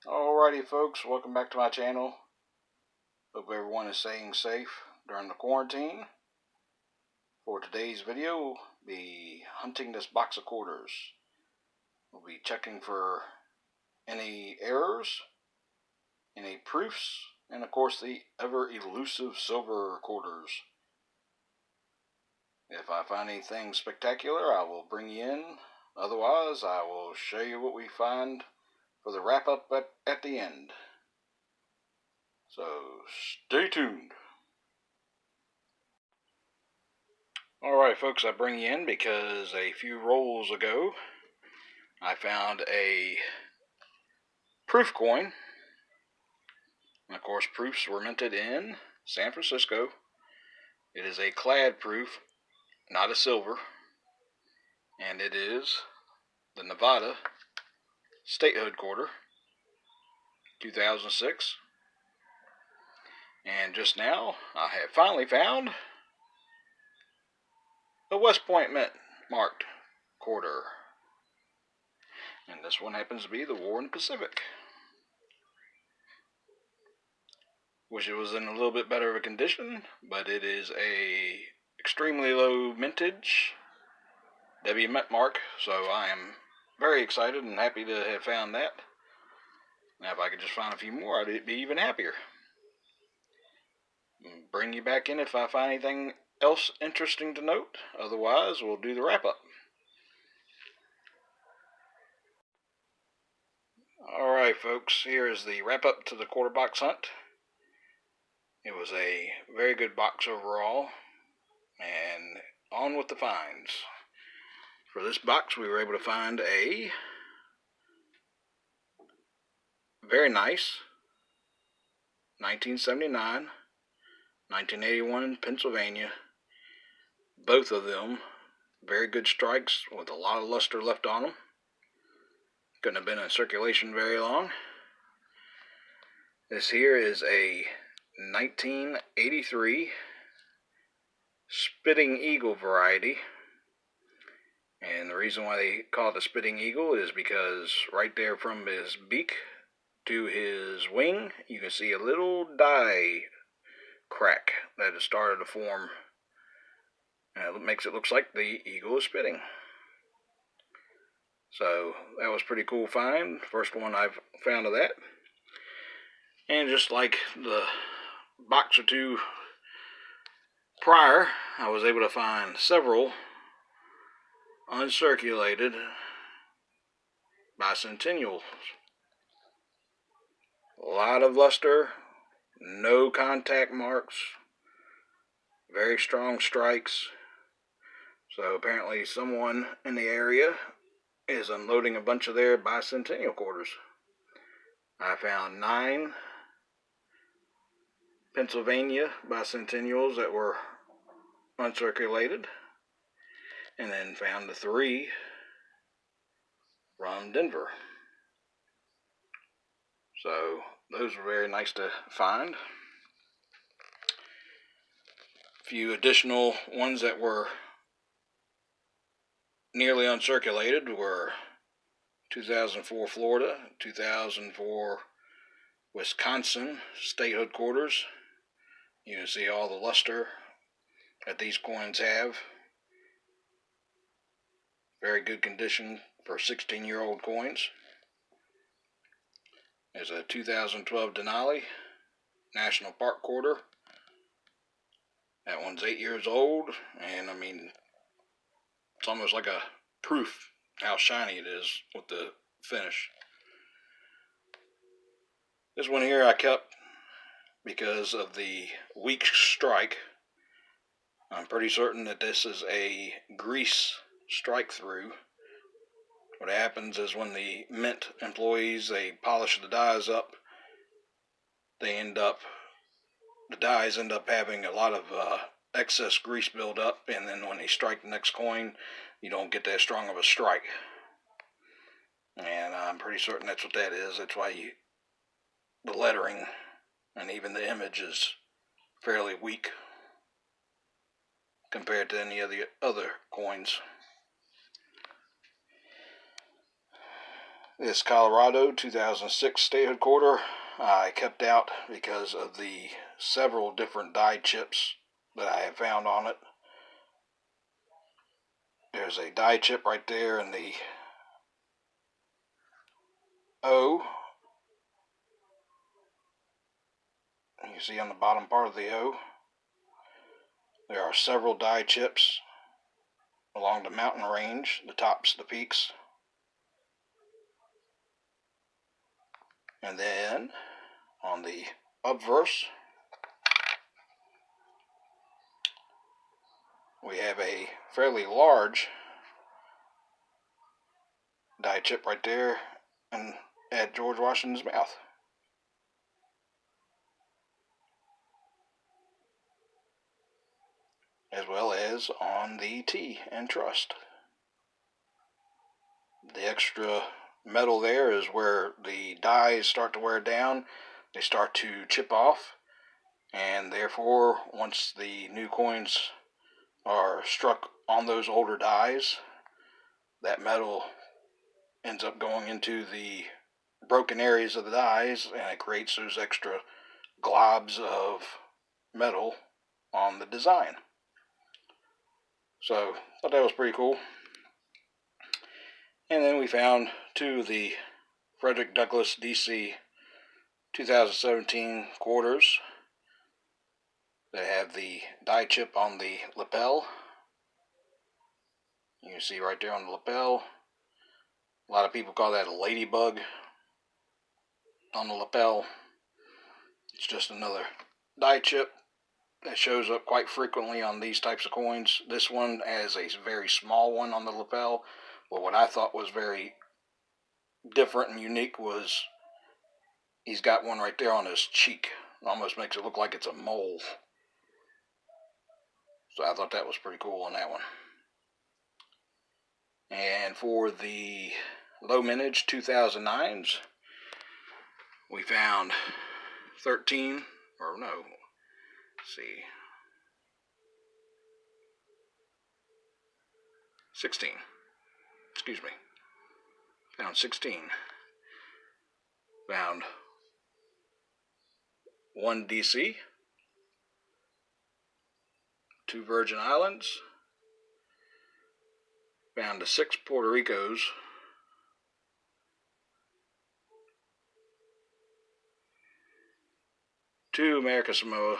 Alrighty folks, welcome back to my channel. Hope everyone is staying safe during the quarantine. For today's video, we'll be hunting this box of quarters. We'll be checking for any errors, any proofs, and of course the ever elusive silver quarters. If I find anything spectacular, I will bring you in. Otherwise, I will show you what we find for the wrap up at the end. So stay tuned. Alright folks, I bring you in because a few rolls ago I found a proof coin. And of course, proofs were minted in San Francisco. It is a clad proof, not a silver, and it is the Nevada statehood quarter, 2006. And just now I have finally found a West Point Mint marked quarter, and this one happens to be the War in the Pacific. Wish it was in a little bit better of a condition, but it is a extremely low mintage W Mint mark, so I am very excited and happy to have found that. Now if I could just find a few more, I'd be even happier. Bring you back in if I find anything else interesting to note. Otherwise, we'll do the wrap up. Alright folks, here is the wrap up to the quarter box hunt. It was a very good box overall, and on with the finds. For this box, we were able to find a very nice 1979, 1981 Pennsylvania. Both of them very good strikes with a lot of luster left on them. Couldn't have been in circulation very long. This here is a 1983 Spitting Eagle variety, and the reason why they call it a Spitting Eagle is because right there from his beak to his wing you can see a little die crack that has started to form, and it makes it look like the eagle is spitting. So that was a pretty cool find, first one I've found of that. And just like the box or two prior, I was able to find several uncirculated bicentennials. A lot of luster, no contact marks, very strong strikes. So apparently someone in the area is unloading a bunch of their bicentennial quarters. I found 9 Pennsylvania bicentennials that were uncirculated, and then found the 3 from Denver. So those were very nice to find. A few additional ones that were nearly uncirculated were 2004 Florida, 2004 Wisconsin statehood quarters. You can see all the luster that these coins have. Very good condition for 16-year-old coins. There's a 2012 Denali National Park quarter. That one's 8 years old, and I mean, it's almost like a proof how shiny it is with the finish. This one here I kept because of the weak strike. I'm pretty certain that this is a grease strike through. What happens is when the mint employees, they polish the dies up, the dies end up having a lot of excess grease build up, and then when they strike the next coin, you don't get that strong of a strike. And I'm pretty certain that's what that is. That's why the lettering and even the image is fairly weak compared to any of the other coins. This Colorado 2006 statehood quarter I kept out because of the several different die chips that I have found on it. There's a die chip right there in the O. You can see on the bottom part of the O. There are several die chips along the mountain range, the tops, the peaks. And then on the obverse, we have a fairly large die chip right there and at George Washington's mouth. As well as on the T and Trust. The extra metal there is where the dies start to wear down. They start to chip off, and therefore once the new coins are struck on those older dies, that metal ends up going into the broken areas of the dies, and it creates those extra globs of metal on the design. So I thought that was pretty cool. And then we found two of the Frederick Douglass DC 2017 quarters that have the die chip on the lapel. You can see right there on the lapel. A lot of people call that a ladybug on the lapel. It's just another die chip that shows up quite frequently on these types of coins. This one has a very small one on the lapel, but what I thought was very different and unique was he's got one right there on his cheek. It almost makes it look like it's a mole. So I thought that was pretty cool on that one. And for the low mintage 2009s, we found 16, found 16. Found one DC, two Virgin Islands, found 6 Puerto Ricos, two American Samoa,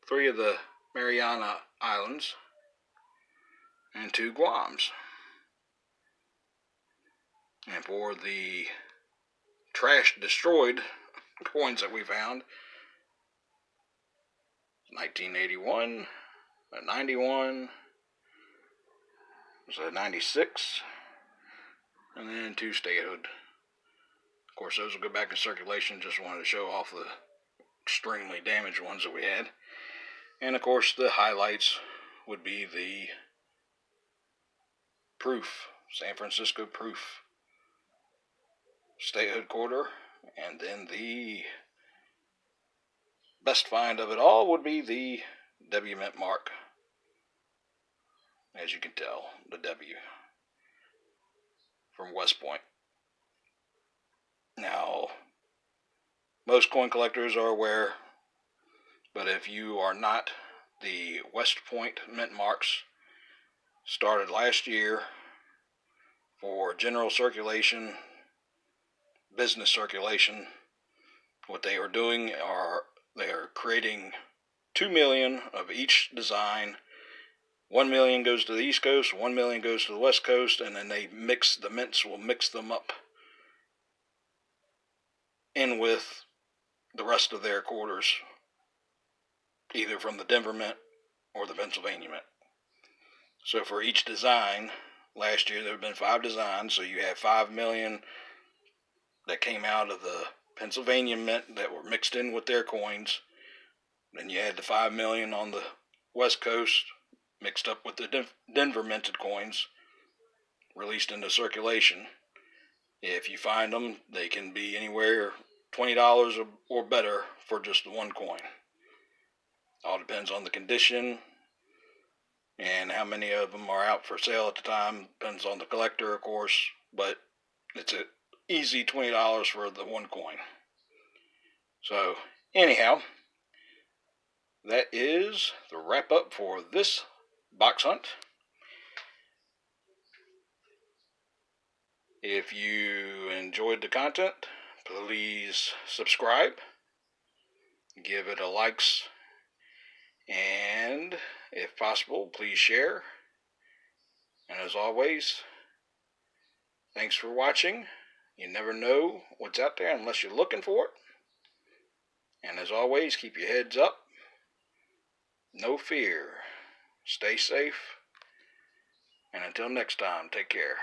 3 of the Mariana Islands, and 2 Guams. And for the trash destroyed coins that we found, 1981, a 91, was a 96, and then 2 statehood. Of course, those will go back in circulation. Just wanted to show off the extremely damaged ones that we had. And of course, the highlights would be the proof, San Francisco proof statehood quarter, and then the best find of it all would be the W Mint mark. As you can tell, the W from West Point. Now, most coin collectors are aware, but if you are not, the West Point mint marks started last year for general circulation, business circulation. What they are doing are they are creating 2 million of each design. 1 million goes to the East Coast, 1 million goes to the West Coast, and then the mints will mix them up in with the rest of their quarters, either from the Denver Mint or the Pennsylvania Mint. So for each design, last year there have been 5 designs, so you have 5 million that came out of the Pennsylvania Mint that were mixed in with their coins. Then you had the 5 million on the West Coast mixed up with the Denver minted coins released into circulation. If you find them, they can be anywhere $20 or better for just the one coin. All depends on the condition. And how many of them are out for sale at the time depends on the collector, of course, but it's an easy $20 for the one coin. So, anyhow, that is the wrap up for this box hunt. If you enjoyed the content, please subscribe, give it a likes, and if possible, please share. And as always, thanks for watching. You never know what's out there unless you're looking for it. And as always, keep your heads up. No fear. Stay safe. And until next time, take care.